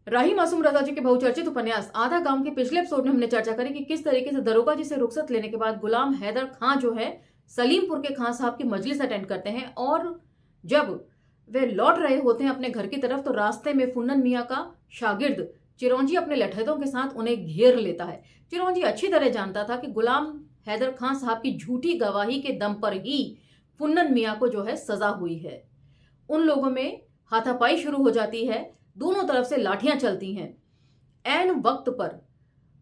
राही मासूम रजा जी के बहुचर्चित उपन्यास आधा गांव के पिछले एपिसोड में हमने चर्चा करी कि किस तरीके से दरोगा जी से रुखसत लेने के बाद गुलाम हैदर खां जो है सलीमपुर के खां साहब की मजलिस अटेंड करते हैं। और जब वे लौट रहे होते हैं अपने घर की तरफ तो रास्ते में फुन्नन मियाँ का शागिर्द चिरौंजी अपने लठैतों के साथ उन्हें घेर लेता है। चिरौंजी अच्छी तरह जानता था कि गुलाम हैदर खां साहब की झूठी गवाही के दम पर ही फुन्नन मियाँ को जो है सजा हुई है। उन लोगों में हाथापाई शुरू हो जाती है, दोनों तरफ से लाठियां चलती हैं। ऐन वक्त पर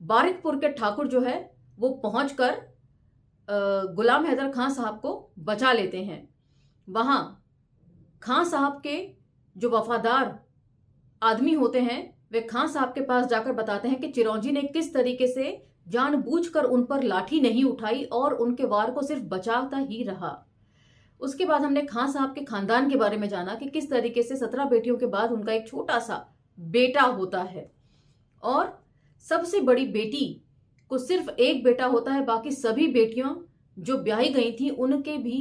बारिकपुर के ठाकुर जो है वो पहुंचकर गुलाम हैदर खां साहब को बचा लेते हैं। वहां खां साहब के जो वफादार आदमी होते हैं वे खां साहब के पास जाकर बताते हैं कि चिरौंजी ने किस तरीके से जानबूझकर उन पर लाठी नहीं उठाई और उनके वार को सिर्फ बचाता ही रहा। उसके बाद हमने खां साहब के खानदान के बारे में जाना कि किस तरीके से 17 बेटियों के बाद उनका एक छोटा सा बेटा होता है और सबसे बड़ी बेटी को सिर्फ एक बेटा होता है, बाकी सभी बेटियां जो ब्याही गई थी उनके भी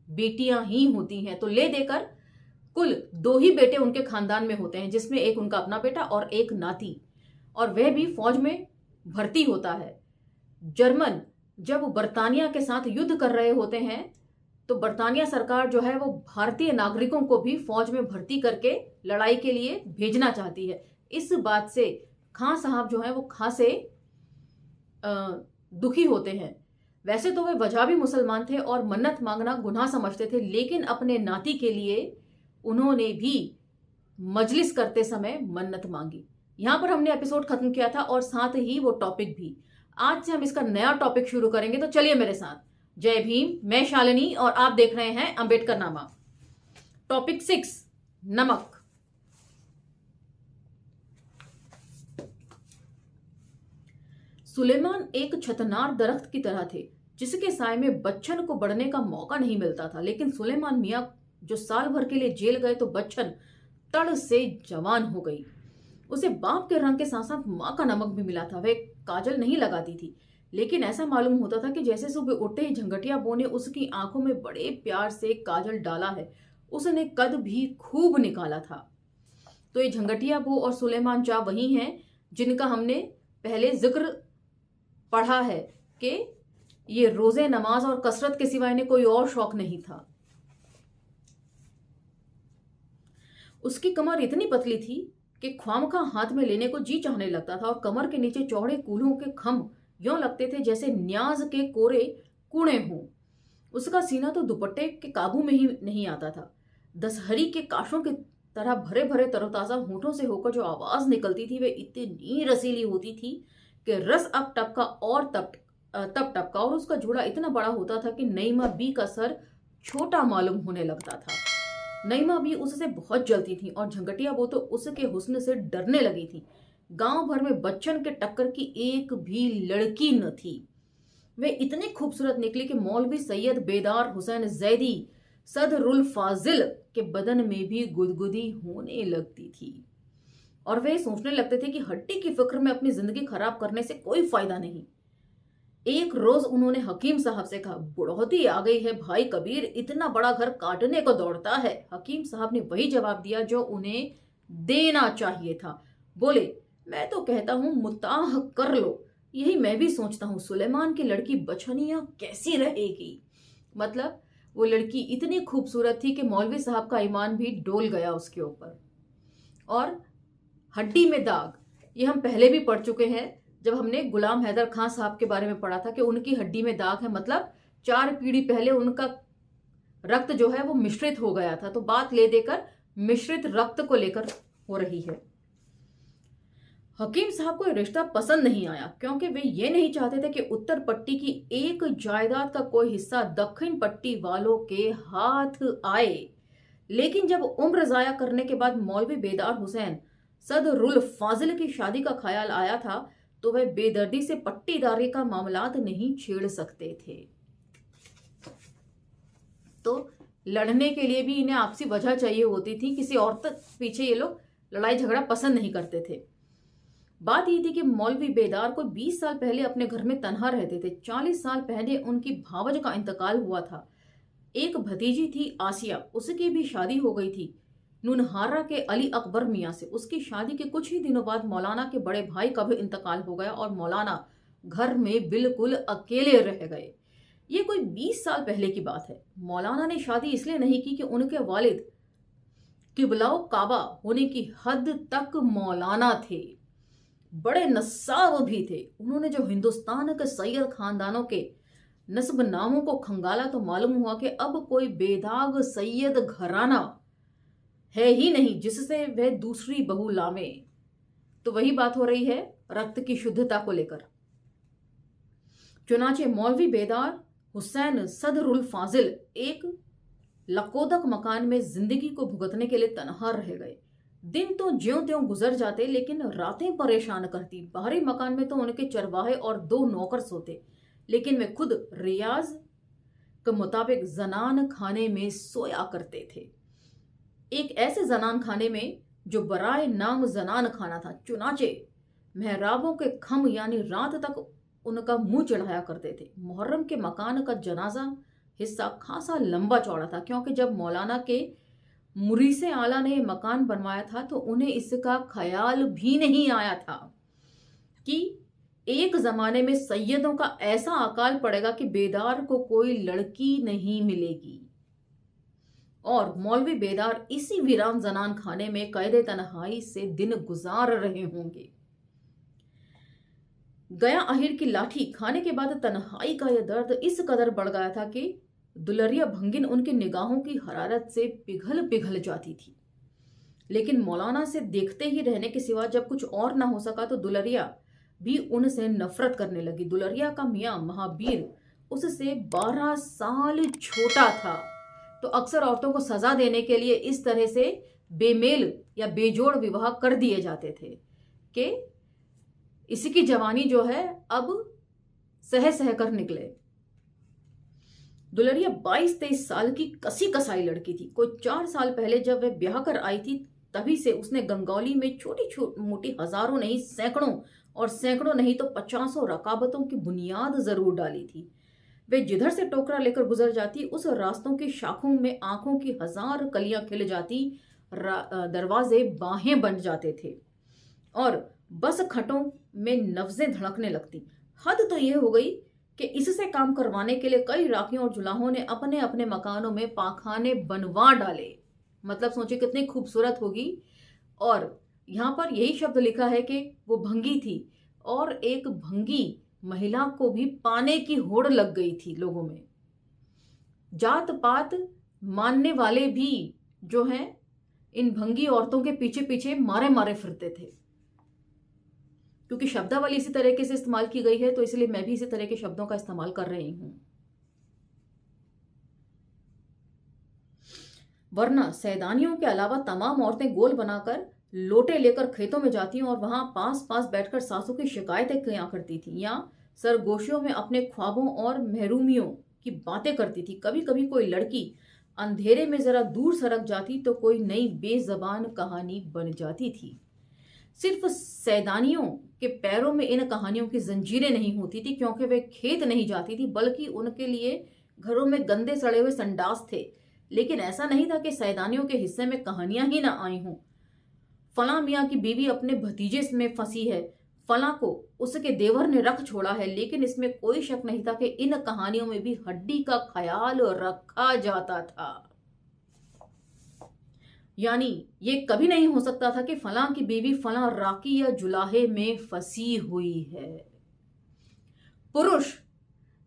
बेटियां ही होती हैं। तो ले देकर कुल 2 ही बेटे उनके खानदान में होते हैं, जिसमें एक उनका अपना बेटा और एक नाती, और वह भी फौज में भर्ती होता है। जर्मन जब बर्तानिया के साथ युद्ध कर रहे होते हैं तो बर्तानिया सरकार जो है वो भारतीय नागरिकों को भी फौज में भर्ती करके लड़ाई के लिए भेजना चाहती है। इस बात से खां साहब जो है वो खासे दुखी होते हैं। वैसे तो वे वजह भी मुसलमान थे और मन्नत मांगना गुनाह समझते थे, लेकिन अपने नाती के लिए उन्होंने भी मजलिस करते समय मन्नत मांगी। यहां पर हमने एपिसोड खत्म किया था और साथ ही वो टॉपिक भी। आज से हम इसका नया टॉपिक शुरू करेंगे, तो चलिए मेरे साथ। जय भीम, मैं शालिनी और आप देख रहे हैं अंबेडकर नामा। टॉपिक 6, नमक। सुलेमान एक छतनार दरख्त की तरह थे जिसके साय में बच्चन को बढ़ने का मौका नहीं मिलता था। लेकिन सुलेमान मियां जो साल भर के लिए जेल गए तो बच्चन तड़ से जवान हो गई। उसे बाप के रंग के साथ साथ मां का नमक भी मिला था। वह काजल नहीं लगाती थी, लेकिन ऐसा मालूम होता था कि जैसे सुबह उठते ही झंगटिया बो ने उसकी आंखों में बड़े प्यार से काजल डाला है। उसने कद भी खूब निकाला था। तो ये झंगटिया बो और सुलेमान शाह वही हैं जिनका हमने पहले जिक्र पढ़ा है कि ये रोजे, नमाज और कसरत के सिवाय इन्हें कोई और शौक नहीं था। उसकी कमर इतनी पतली थी कि ख्वामखा हाथ में लेने को जी चाहने लगता था और कमर के नीचे चौड़े कूल्हों के खम यों लगते थे जैसे न्याज के कोरे कूड़े हों। उसका सीना तो दुपट्टे के काबू में ही नहीं आता था। दशहरी के काशों की तरह भरे भरे तरोताजा होठों से होकर जो आवाज निकलती थी वे इतनी रसीली होती थी कि रस अब टपका और तब टपका, और उसका जूड़ा इतना बड़ा होता था कि नईमा बी का सर छोटा मालूम होने लगता था। नईमा बी उससे बहुत जलती थी और झंगटिया वो तो उसके हुस्न से डरने लगी थी। गांव भर में बच्चन के टक्कर की एक भी लड़की न थी। वे इतने खूबसूरत निकली कि मौलवी सैयद बेदार हुसैन जैदी सदरुल फाजिल के बदन में भी गुदगुदी होने लगती थी और वे सोचने लगते थे कि हड्डी की फिक्र में अपनी जिंदगी खराब करने से कोई फायदा नहीं। एक रोज उन्होंने हकीम साहब से कहा, बुढ़ौती आ गई है भाई कबीर, इतना बड़ा घर काटने को दौड़ता है। हकीम साहब ने वही जवाब दिया जो उन्हें देना चाहिए था। बोले, मैं तो कहता हूं मुताह कर लो। यही मैं भी सोचता हूं। सुलेमान की लड़की बछनिया कैसी रहेगी। मतलब वो लड़की इतनी खूबसूरत थी कि मौलवी साहब का ईमान भी डोल गया उसके ऊपर। और हड्डी में दाग, ये हम पहले भी पढ़ चुके हैं जब हमने गुलाम हैदर खां साहब के बारे में पढ़ा था कि उनकी हड्डी में दाग है, मतलब 4 पीढ़ी पहले उनका रक्त जो है वो मिश्रित हो गया था। तो बात ले देकर मिश्रित रक्त को लेकर हो रही है। हकीम साहब को रिश्ता पसंद नहीं आया क्योंकि वे ये नहीं चाहते थे कि उत्तर पट्टी की एक जायदाद का कोई हिस्सा दक्षिण पट्टी वालों के हाथ आए। लेकिन जब उम्र जाया करने के बाद मौलवी बेदार हुसैन सदरुल फाजिल की शादी का ख्याल आया था तो वह बेदर्दी से पट्टीदारी का मामलात नहीं छेड़ सकते थे। तो लड़ने के लिए भी इन्हें आपसी वजह चाहिए होती थी, किसी और तक पीछे ये लोग लड़ाई झगड़ा पसंद नहीं करते थे। बात ये थी कि मौलवी बेदार को 20 साल पहले अपने घर में तन्हा रहते थे। 40 साल पहले उनकी भावज का इंतकाल हुआ था। एक भतीजी थी आसिया, उसकी भी शादी हो गई थी। नूनहारा के अली अकबर मियाँ से। उसकी शादी के कुछ ही दिनों बाद मौलाना के बड़े भाई का भी इंतकाल हो गया और मौलाना घर में बिल्कुल अकेले रह गए। ये कोई 20 साल पहले की बात है। मौलाना ने शादी इसलिए नहीं की कि उनके वालिद किबलाओ काबा होने की हद तक मौलाना थे, बड़े नस्साब भी थे। उन्होंने जो हिंदुस्तान के सैयद खानदानों के नस्ब नामों को खंगाला तो मालूम हुआ कि अब कोई बेदाग सैयद घराना है ही नहीं जिससे वह दूसरी बहू लावे। तो वही बात हो रही है रक्त की शुद्धता को लेकर। चुनाचे मौलवी बेदार हुसैन सदरुल फाजिल एक लकोदक मकान में जिंदगी को भुगतने के लिए तनहा रह गए। दिन तो ज्यों त्यों गुजर जाते लेकिन रातें परेशान करती। बाहरी मकान में तो उनके चरवाहे और 2 नौकर सोते, लेकिन वे खुद रियाज के मुताबिक जनान खाने में सोया करते थे। एक ऐसे जनान खाने में जो बराए नाम जनान खाना था। चुनाचे मेहराबों के खम यानी रात तक उनका मुंह चढ़ाया करते थे। मुहर्रम के मकान का जनाजा हिस्सा खासा लंबा चौड़ा था, क्योंकि जब मौलाना के मुरीसे आला ने मकान बनवाया था तो उन्हें इसका ख्याल भी नहीं आया था कि एक जमाने में सैयदों का ऐसा अकाल पड़ेगा कि बेदार को कोई लड़की नहीं मिलेगी। और मौलवी बेदार इसी वीरान जनान खाने में कैदे तन्हाई से दिन गुजार रहे होंगे। गया अहिर की लाठी खाने के बाद तन्हाई का यह दर्द इस कदर बढ़ गया था कि दुलरिया भंगिन उनकी निगाहों की हरारत से पिघल पिघल जाती थी। लेकिन मौलाना से देखते ही रहने के सिवा जब कुछ और ना हो सका तो दुलरिया भी उनसे नफरत करने लगी। दुलरिया का मियाँ महावीर उससे 12 साल छोटा था, तो अक्सर औरतों को सजा देने के लिए इस तरह से बेमेल या बेजोड़ विवाह कर दिए जाते थे कि इसकी जवानी जो है अब सह सह कर निकले। दुलरिया 22-23 साल की कसी कसाई लड़की थी। कोई 4 साल पहले जब वह ब्याह कर आई थी तभी से उसने गंगौली में छोटी मोटी हजारों नहीं सैकड़ों और सैकड़ों नहीं तो 50 रकाबतों की बुनियाद जरूर डाली थी। वे जिधर से टोकरा लेकर गुजर जाती उस रास्तों की शाखों में आंखों की 1000 कलियां खिल जाती, दरवाजे बाहें बन जाते थे और बस खटों में नब्जें धड़कने लगती। हद तो यह हो गई कि इससे काम करवाने के लिए कई राखियों और जुलाहों ने अपने अपने मकानों में पाखाने बनवा डाले। मतलब सोचिए कितनी खूबसूरत होगी। और यहां पर यही शब्द लिखा है कि वो भंगी थी और एक भंगी महिला को भी पाने की होड़ लग गई थी लोगों में। जात पात मानने वाले भी जो हैं इन भंगी औरतों के पीछे पीछे मारे मारे फिरते थे। क्योंकि शब्दावली इसी तरीके से इस्तेमाल की गई है तो इसलिए मैं भी इसी तरह के शब्दों का इस्तेमाल कर रही हूं। वरना सैदानियों के अलावा तमाम औरतें गोल बनाकर लोटे लेकर खेतों में जाती और वहां पास पास बैठकर सासू की शिकायतें किया करती थी या सरगोशियों में अपने ख्वाबों और महरूमियों की बातें करती थी। कभी कभी कोई लड़की अंधेरे में जरा दूर सरक जाती तो कोई नई बेजबान कहानी बन जाती थी। सिर्फ सैदानियों के पैरों में इन कहानियों की जंजीरें नहीं होती थी, क्योंकि वे खेत नहीं जाती थी, बल्कि उनके लिए घरों में गंदे सड़े हुए संडास थे। लेकिन ऐसा नहीं था कि सैदानियों के हिस्से में कहानियां ही ना आई हों। फला मियाँ की बीवी अपने भतीजे में फंसी है, फला को उसके देवर ने रख छोड़ा है, लेकिन इसमें कोई शक नहीं था कि इन कहानियों में भी हड्डी का ख्याल रखा जाता था। यानी ये कभी नहीं हो सकता था कि फला की बीवी फला राकी या जुलाहे में फंसी हुई है। पुरुष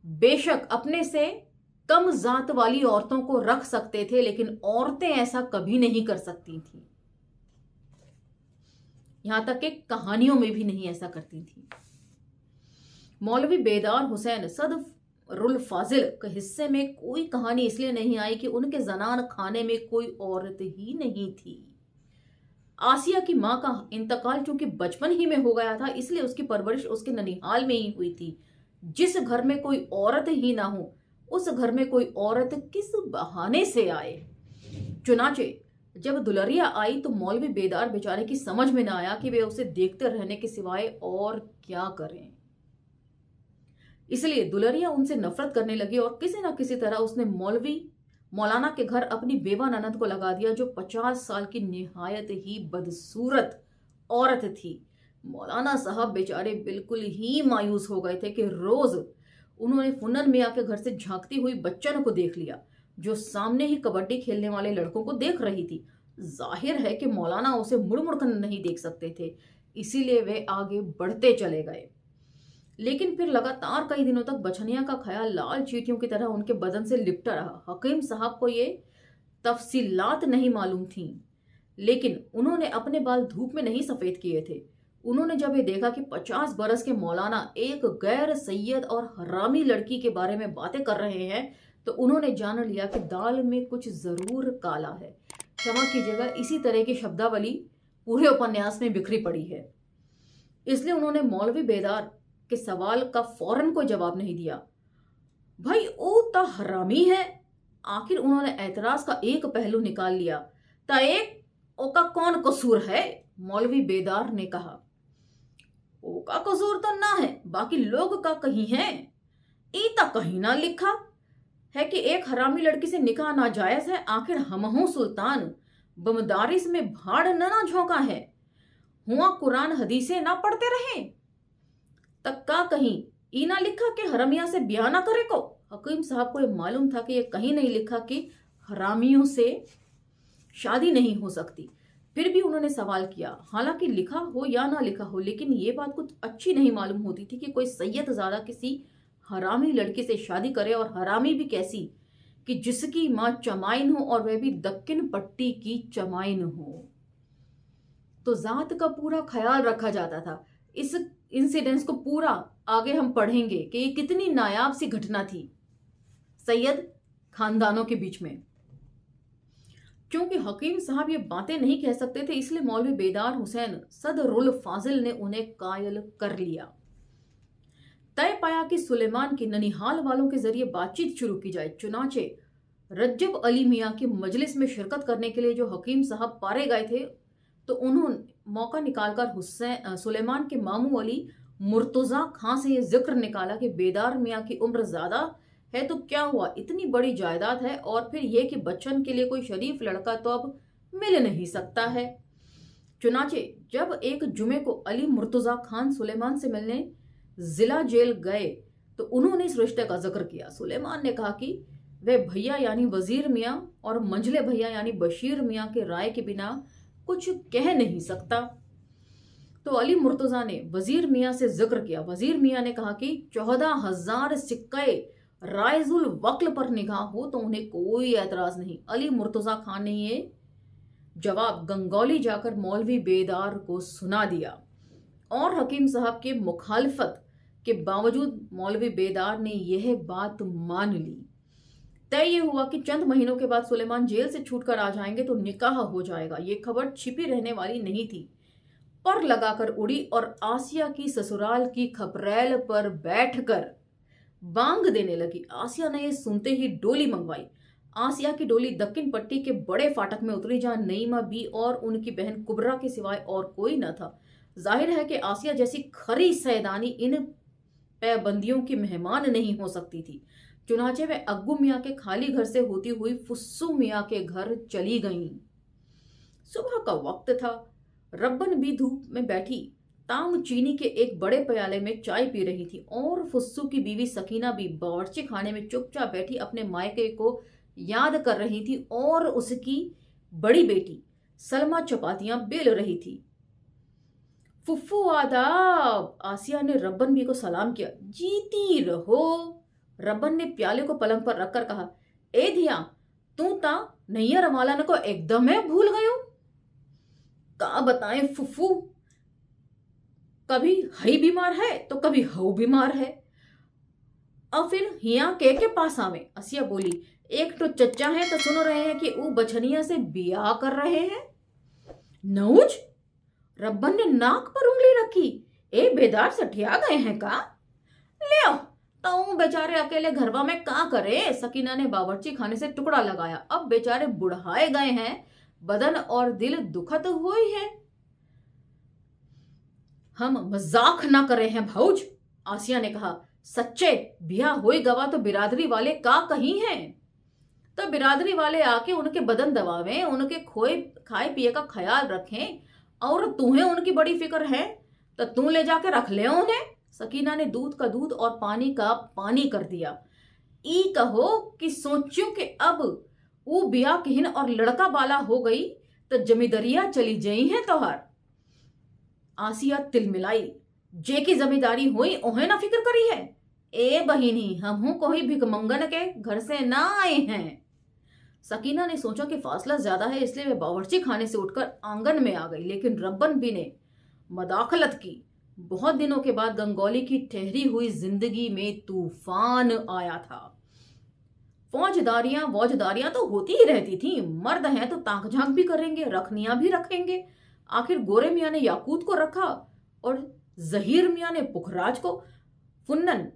बेशक अपने से कम जात वाली औरतों को रख सकते थे, लेकिन औरतें ऐसा कभी नहीं कर सकती थी। यहां तक कि कहानियों में भी नहीं ऐसा करती थी। मौलवी बेदार हुसैन सदरुल फाजिल के हिस्से में कोई कहानी इसलिए नहीं आई कि उनके जनान खाने में कोई औरत ही नहीं थी। आसिया की मां का इंतकाल चूंकि बचपन ही में हो गया था, इसलिए उसकी परवरिश उसके ननिहाल में ही हुई थी। जिस घर में कोई औरत ही ना हो उस घर में कोई औरत किस बहाने से आए। चुनाचे जब दुलरिया आई तो मौलवी बेदार बेचारे की समझ में ना आया कि वे उसे देखते रहने के सिवाय और क्या करें। इसलिए दुलरिया उनसे नफरत करने लगी और किसी न किसी तरह उसने मौलवी मौलाना के घर अपनी बेवा ननद को लगा दिया, जो 50 साल की निहायत ही बदसूरत औरत थी। मौलाना साहब बेचारे बिल्कुल ही मायूस हो गए थे कि रोज उन्होंने फुन्नन मियाँ के घर से झांकती हुई बच्चन को देख लिया, जो सामने ही कबड्डी खेलने वाले लड़कों को देख रही थी। जाहिर है कि मौलाना उसे मुड़ मुड़ कर नहीं देख सकते थे, इसीलिए वे आगे बढ़ते चले गए। लेकिन फिर लगातार कई दिनों तक बछनिया का ख्याल लाल चींटियों की तरह उनके बदन से लिपटा रहा। हकीम साहब को ये तफसीलात नहीं मालूम थीं, लेकिन उन्होंने अपने बाल धूप में नहीं सफेद किए थे। उन्होंने जब ये देखा कि 50 बरस के मौलाना एक गैर सैयद और हरामी लड़की के बारे में बातें कर रहे हैं, तो उन्होंने जान लिया कि दाल में कुछ जरूर काला है। क्षमा कीजिएगा, इसी तरह की शब्दावली पूरे उपन्यास में बिखरी पड़ी है। इसलिए उन्होंने मौलवी बेदार के सवाल का फौरन कोई जवाब नहीं दिया। भाई ओ ता हरामी है। आखिर उन्होंने एतराज का एक पहलू निकाल लिया। ता एक ओका कौन कसूर है? मौलवी बेदार ने कहा। ओका कसूर तो ना है, बाकी लोग का कहीं है। ईता कहीं ना लिखा है कि एक हरामी लड़की से निकाह नाजायज है। आखिर हमहू सुल्तान बमदारिस में भाड़ ना झोंका है, हुआ कुरान हदीसे ना पढ़ते रहे। तक का कहीं ई ना लिखा कि हरामिया से ब्याह ना करे को। हकीम साहब को यह मालूम था कि यह कहीं नहीं लिखा कि हरामियों से शादी नहीं हो सकती। फिर भी उन्होंने सवाल किया। हालांकि लिखा हो या ना लिखा हो, लेकिन ये बात कुछ अच्छी नहीं मालूम होती थी कि कोई सैयद ज़्यादा किसी हरामी लड़की से शादी करे, और हरामी भी कैसी कि जिसकी माँ चमाइन हो और वह भी दक्कन पट्टी की चमाइन हो। तो जात का पूरा ख्याल रखा जाता था। इस इंसिडेंस को पूरा आगे हम पढ़ेंगे कि ये कितनी नायाब सी घटना थी सैयद खानदानों के बीच में। क्योंकि हकीम साहब ये बातें नहीं कह सकते थे, इसलिए मौलवी बेदार हुसैन सदरुल फाजिल ने उन्हें कायल कर लिया। तय पाया कि सुलेमान की ननिहाल वालों के जरिए बातचीत शुरू की जाए। चुनाचे रज्जब अली मियाँ की मजलिस में शिरकत करने के लिए जो हकीम साहब पारे गए थे, तो उन्होंने मौका निकालकर सुलेमान के मामू अली मुर्तजा खां से यह जिक्र निकाला कि बेदार मियाँ की उम्र ज्यादा है तो क्या हुआ, इतनी बड़ी जायदाद है, और फिर यह कि बच्चन के लिए कोई शरीफ लड़का तो अब मिल नहीं सकता है। चुनाचे जब एक जुमे को अली मुर्तजा खान सुलेमान से मिलने जिला जेल गए, तो उन्होंने इस रिश्ते का जिक्र किया। सुलेमान ने कहा कि वह भैया यानी वजीर मियाँ और मंझले भैया यानी बशीर मियाँ के राय के बिना कुछ कह नहीं सकता। तो अली मुर्तजा ने वजीर मियाँ से जिक्र किया। वजीर मियाँ ने कहा कि 14,000 सिक्के रायजुल वक्ल पर निगाह हो तो उन्हें कोई एतराज नहीं। अली मुर्तजा खान ने ये जवाब गंगौली जाकर मौलवी बेदार को सुना दिया, और हकीम साहब के मुखालफत के बावजूद मौलवी बेदार ने यह बात मान ली। तय ये हुआ कि चंद महीनों के बाद सुलेमान जेल से छूटकर आ जाएंगे तो निकाह हो जाएगा। ये खबर छिपी रहने वाली नहीं थी, पर लगाकर उड़ी और आसिया की ससुराल की खपरेल पर बैठकर बांग देने लगी। आसिया ने ये सुनते ही डोली मंगवाई। आसिया की डोली दक्कन पट्टी के बड़े फाटक में उतरी, जहां नईमा बी और उनकी बहन कुबरा के सिवाय और कोई न था। जाहिर है कि आसिया जैसी खरी सैदानी इन पैबंदियों की मेहमान नहीं हो सकती थी। चुनाचे वे अग्गू मियाँ के खाली घर से होती हुई फुस्सू मियाँ के घर चली गईं। सुबह का वक्त था। रब्बन भी धूप में बैठी ताम चीनी के एक बड़े प्याले में चाय पी रही थी, और फुस्सू की बीवी सकीना भी बावर्ची खाने में चुपचाप बैठी अपने मायके को याद कर रही थी, और उसकी बड़ी बेटी सलमा चपातियां बेल रही थी। फुफ्फू आदाब। आसिया ने रब्बन भी को सलाम किया। जीती रहो। रब्बन ने प्याले को पलंग पर रखकर कहा, ए धिया तू ता नैया रमालान को एकदम है भूल गयो। का बताएं फुफ्फू, कभी हई बीमार है तो कभी हऊ बीमार है। अब फिर हिया के पास आवे। आसिया बोली, एक तो चच्चा है तो सुन रहे हैं कि वो बछनिया से बियाह कर रहे हैं। नौज। रब्बन ने नाक पर उंगली रखी। ए बेदार सठिया गए हैं का? ले तो बेचारे अकेले घरवा में का करे। सकीना ने बावर्ची खाने से टुकड़ा लगाया। अब बेचारे बुढ़ाए गए हैं, बदन और दिल दुखत हुए हैं। हम मजाक ना करे हैं भौज। आसिया ने कहा, सच्चे बिया होए गवा तो बिरादरी वाले का कहीं हैं। तो बिरादरी वाले आके उनके बदन दबावें, उनके खोए खाए पिए का ख्याल रखें, और तुम्हें उनकी बड़ी फिक्र है तो तू ले जाके रख ले उन्हें। सकीना ने दूध का दूध और पानी का पानी कर दिया। ई कहो कि सोच्यूं कि अब वो बिया किहिन और लड़का बाला हो गई तो जमींदरिया चली जई है तोहर। आसिया तिलमिलाई, जे की जमींदारी हुई ओहे ना फिक्र करी है। ए बहिनी, हमहू कोई भिकमंगन के घर से ना आए हैं। सकीना ने सोचा कि फासला ज्यादा है, इसलिए वह बावर्ची खाने से उठकर आंगन में आ गई, लेकिन रब्बन भी ने मदाखलत की। बहुत दिनों के बाद गंगौली की ठहरी हुई जिंदगी में तूफान आया था। फौजदारियां तो होती ही रहती थी। मर्द हैं तो ताक झांक भी करेंगे, रखनियां भी रखेंगे। आखिर गोरे मियाँ ने याकूत को रखा और जहीर मियाँ ने पुखराज को। फुन्नन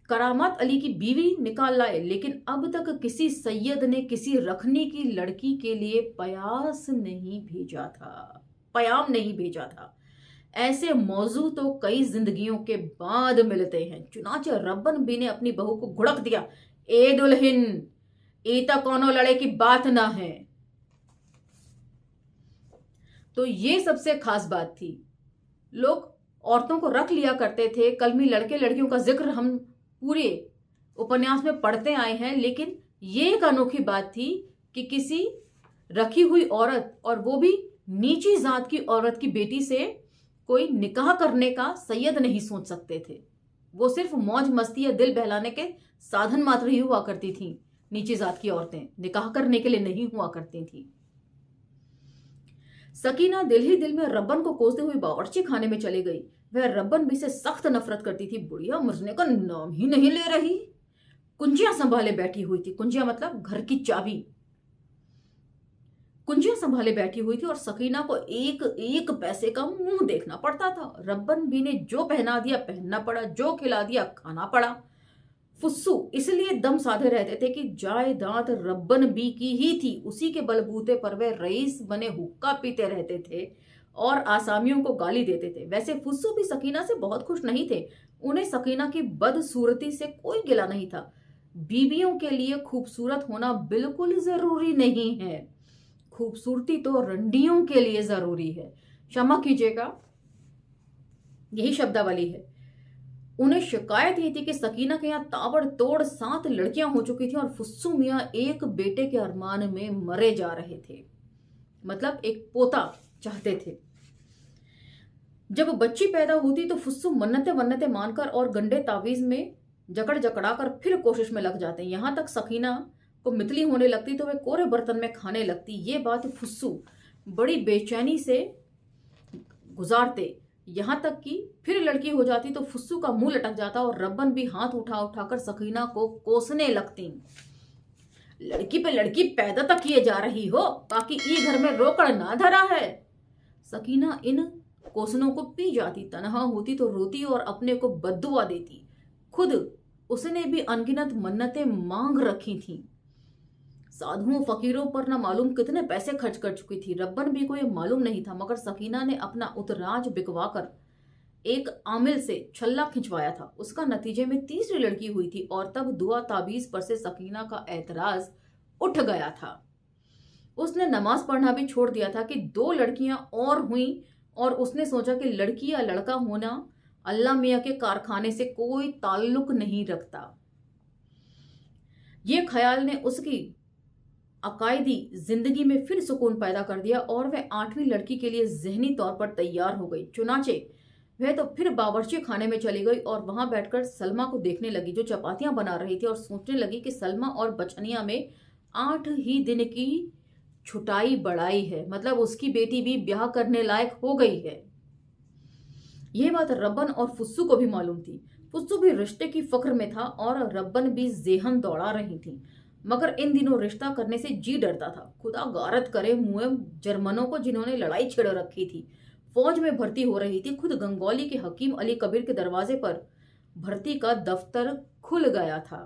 करामत अली की बीवी निकाल लाए, लेकिन अब तक किसी सैयद ने किसी रखनी की लड़की के लिए प्याम नहीं भेजा था। ऐसे मौजू तो कई जिंदगियों के बाद मिलते हैं। चुनाचे रब्बन बी ने अपनी बहू को घुड़क दिया, ए दुल्हन, ईता कोनो लड़े की बात ना है। तो ये सबसे खास बात थी। लोग औरतों को रख लिया करते थे। कलमी लड़के लड़कियों का जिक्र हम पूरे उपन्यास में पढ़ते आए हैं, लेकिन ये एक अनोखी बात थी कि किसी रखी हुई औरत, और वो भी नीची जात की औरत की बेटी से कोई निकाह करने का सैयद नहीं सोच सकते थे। वो सिर्फ मौज मस्ती या दिल बहलाने के साधन मात्र ही हुआ करती थी। नीची जात की औरतें निकाह करने के लिए नहीं हुआ करती थी। सकीना दिल ही दिल में रब्बन को कोसते हुए बावर्ची खाने में चली गई। वह रब्बन भी से सख्त नफरत करती थी। बुढ़िया मरने का नाम ही नहीं ले रही। कुंजियां संभाले बैठी हुई थी। कुंजियां मतलब घर की चाबी। कुंजियां संभाले बैठी हुई थी और सकीना को एक एक पैसे का मुंह देखना पड़ता था। रब्बन भी ने जो पहना दिया पहनना पड़ा, जो खिला दिया खाना पड़ा। फुस्सू इसलिए दम साधे रहते थे कि जायदाद रब्बन बी की ही थी। उसी के बलबूते पर वे रईस बने हुक्का पीते रहते थे और आसामियों को गाली देते थे। वैसे फुस्सू भी सकीना से बहुत खुश नहीं थे। उन्हें सकीना की बदसूरती से कोई गिला नहीं था। बीबियों के लिए खूबसूरत होना बिल्कुल जरूरी नहीं है। खूबसूरती तो रंडियों के लिए जरूरी है। क्षमा कीजिएगा, यही शब्दावली है। उन्हें शिकायत ये थी कि सकीना के यहाँ ताबड़तोड़ 7 लड़कियां हो चुकी थी और फुस्सू मियाँ एक बेटे के अरमान में मरे जा रहे थे। मतलब एक पोता चाहते थे। जब बच्ची पैदा होती तो फुस्सू मन्नते मानकर और गंडे तावीज में जकड़ जकड़ा कर फिर कोशिश में लग जाते। यहां तक सकीना को मितली होने लगती तो वे कोरे बर्तन में खाने लगती। ये बात फुस्सू बड़ी बेचैनी से गुजारते। यहां तक कि फिर लड़की हो जाती तो फुस्सू का मुंह लटक जाता और रब्बन भी हाथ उठाकर सकीना को कोसने लगती। लड़की पे लड़की पैदा तक किए जा रही हो, बाकी ई घर में रोकड़ ना धरा है। सकीना इन कोसनों को पी जाती। तनहा होती तो रोती और अपने को बद्दुआ देती। खुद उसने भी अनगिनत मन्नतें मांग रखी थी। साधुओं फकीरों पर न मालूम कितने पैसे खर्च कर चुकी थी। रब्बन भी को यह मालूम नहीं था, मगर सकीना ने अपना उत्तराज बिकवाकर एक आमिल से छल्ला खिंचवाया था। उसका नतीजे में तीसरी लड़की हुई थी और तब दुआ ताबीज पर से सकीना का एतराज उठ गया था। उसने नमाज पढ़ना भी छोड़ दिया था कि 2 लड़कियां और हुई और उसने सोचा कि लड़की या लड़का होना अल्लाह मियाँ के कारखाने से कोई ताल्लुक नहीं रखता। ये ख्याल ने उसकी अकायदी जिंदगी में फिर सुकून पैदा कर दिया और वह 8वीं लड़की के लिए जहनी तौर पर तैयार हो गई। चुनाचे वह तो फिर बावर्ची खाने में चली गई और वहां बैठकर सलमा को देखने लगी, जो चपातियां बना रही थी, और सोचने लगी कि सलमा और बचनिया में 8 ही दिन की छुटाई बढ़ाई है। मतलब उसकी बेटी भी ब्याह करने लायक हो गई है। यह बात रब्बन और फुस्सू को भी मालूम थी। फुस्सू भी रिश्ते की फक्र में था और रब्बन भी जेहन दौड़ा रही थी, मगर इन दिनों रिश्ता करने से जी डरता था। खुदा गारत करे मुए जर्मनों को जिन्होंने लड़ाई छेड़ रखी थी। फौज में भर्ती हो रही थी। खुद गंगौली के हकीम अली कबीर के दरवाजे पर भर्ती का दफ्तर खुल गया था।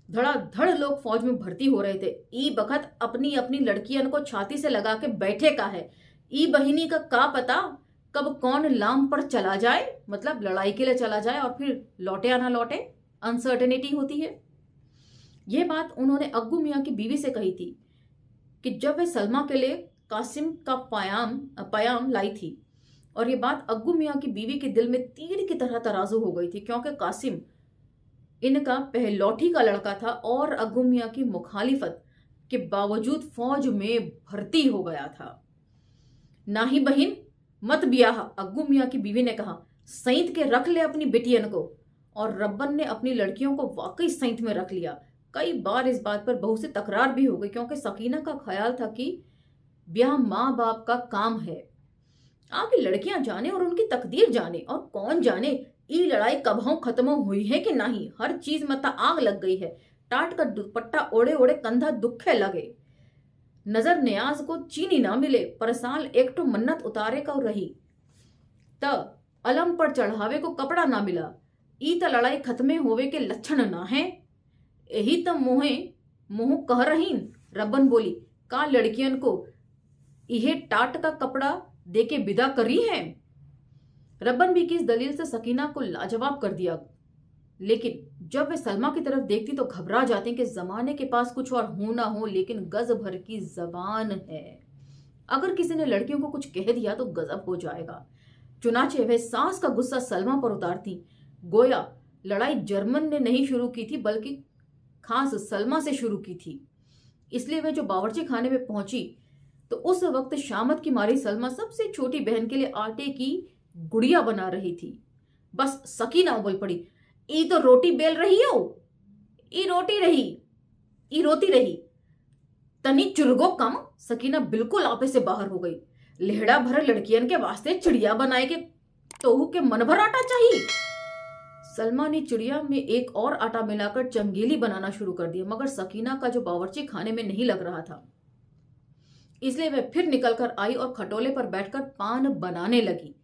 धड़ाधड़ लोग फौज में भर्ती हो रहे थे। ई बखत अपनी अपनी लड़कियन को छाती से लगा के बैठे का है। ई बहिनी का पता कब कौन लाम पर चला जाए, मतलब लड़ाई के लिए चला जाए और फिर लौटे या ना लौटे, अनसर्टेनिटी होती है। यह बात उन्होंने अग्गू मियाँ की बीवी से कही थी कि जब वे सलमा के लिए कासिम का पयाम लाई थी। और ये बात अग्गू मियाँ की बीवी के दिल में तीर की तरह तराजू हो गई थी, क्योंकि कासिम इनका पहलौठी का लड़का था और अग्गू मियाँ की मुखालिफत के बावजूद फौज में भर्ती हो गया था। ना ही बहन, मत ब्याह, अग्गू मियाँ की बीवी ने कहा। सईत के रख ले अपनी बिटियन को। और रब्बन ने अपनी लड़कियों को वाकई सईत में रख लिया। कई बार इस बात पर बहू से तकरार भी हो गई, क्योंकि सकीना का ख्याल था कि ब्याह माँ बाप का काम है, आगे लड़कियां जाने और उनकी तकदीर जाने। और कौन जाने ये लड़ाई कब खत्म हुई है कि नहीं। हर चीज मत आग लग गई है। टाट का दुपट्टा ओढ़े ओढ़े कंधा दुखे लगे। नजर न्याज को चीनी ना मिले, पर साल एक तो मन्नत उतारे का रही त अलम पर चढ़ावे को कपड़ा ना मिला। ई त लड़ाई खत्मे होवे के लक्षण ना है। यही त मुँह कह रहीन। रब्बन बोली, का लड़कियन को यह टाट का कपड़ा देके विदा करी है। रब्बन भी की इस दलील से सकीना को लाजवाब कर दिया, लेकिन जब वे सलमा की तरफ देखती तो घबरा जाती कि जमाने के पास कुछ और हो ना हो, लेकिन गज भर की जबान है। अगर किसी ने लड़कियों को कुछ कह दिया तो गजब हो जाएगा। चुनाचे वह सास का गुस्सा सलमा पर उतारती। गोया लड़ाई जर्मन ने नहीं शुरू की थी, बल्कि खास सलमा से शुरू की थी। इसलिए वह जो बावर्ची खाने में पहुंची तो उस वक्त शामत की मारी सलमा सबसे छोटी बहन के लिए आटे की गुड़िया बना रही थी। बस सकीना उबल पड़ी, ई तो रोटी बेल रही हो, ई रोती रही तनी चुरगो कम। सकीना बिल्कुल आपे से बाहर हो गई। लेहड़ा भर लड़कियन के वास्ते चिड़िया बनाए के तोहू के मन भर आटा चाहिए। सलमा ने चिड़िया में एक और आटा मिलाकर चंगेली बनाना शुरू कर दिया, मगर सकीना का जो बावर्ची खाने में नहीं लग रहा था, इसलिए वह फिर निकलकर आई और खटोले पर बैठकर पान बनाने लगी।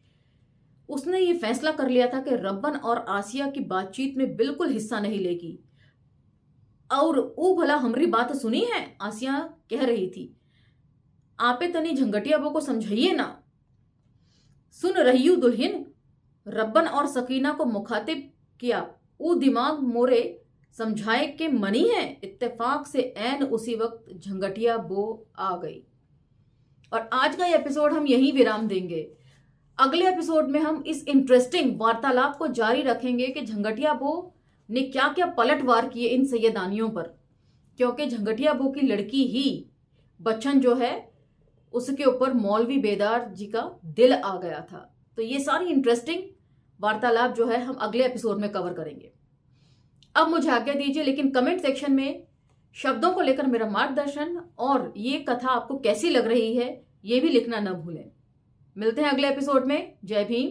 उसने ये फैसला कर लिया था कि रब्बन और आसिया की बातचीत में बिल्कुल हिस्सा नहीं लेगी। और वो भला हमारी बात सुनी है, आसिया कह रही थी। आपे तनी झंगटिया बो को समझाइए ना। सुन रही हूं दुल्हन, रब्बन और सकीना को मुखातिब किया। वो दिमाग मोरे समझाए के मनी है। इत्तेफाक से ऐन उसी वक्त झंगटिया बो आ गई। और आज का ये एपिसोड हम यहीं विराम देंगे। अगले एपिसोड में हम इस इंटरेस्टिंग वार्तालाप को जारी रखेंगे कि झंगटिया बो ने क्या क्या पलटवार किए इन सैयदानियों पर, क्योंकि झंगटिया बो की लड़की ही बच्चन जो है उसके ऊपर मौलवी बेदार जी का दिल आ गया था। तो ये सारी इंटरेस्टिंग वार्तालाप जो है हम अगले एपिसोड में कवर करेंगे। अब मुझे आज्ञा दीजिए, लेकिन कमेंट सेक्शन में शब्दों को लेकर मेरा मार्गदर्शन और ये कथा आपको कैसी लग रही है ये भी लिखना न भूलें। मिलते हैं अगले एपिसोड में। जय भीम।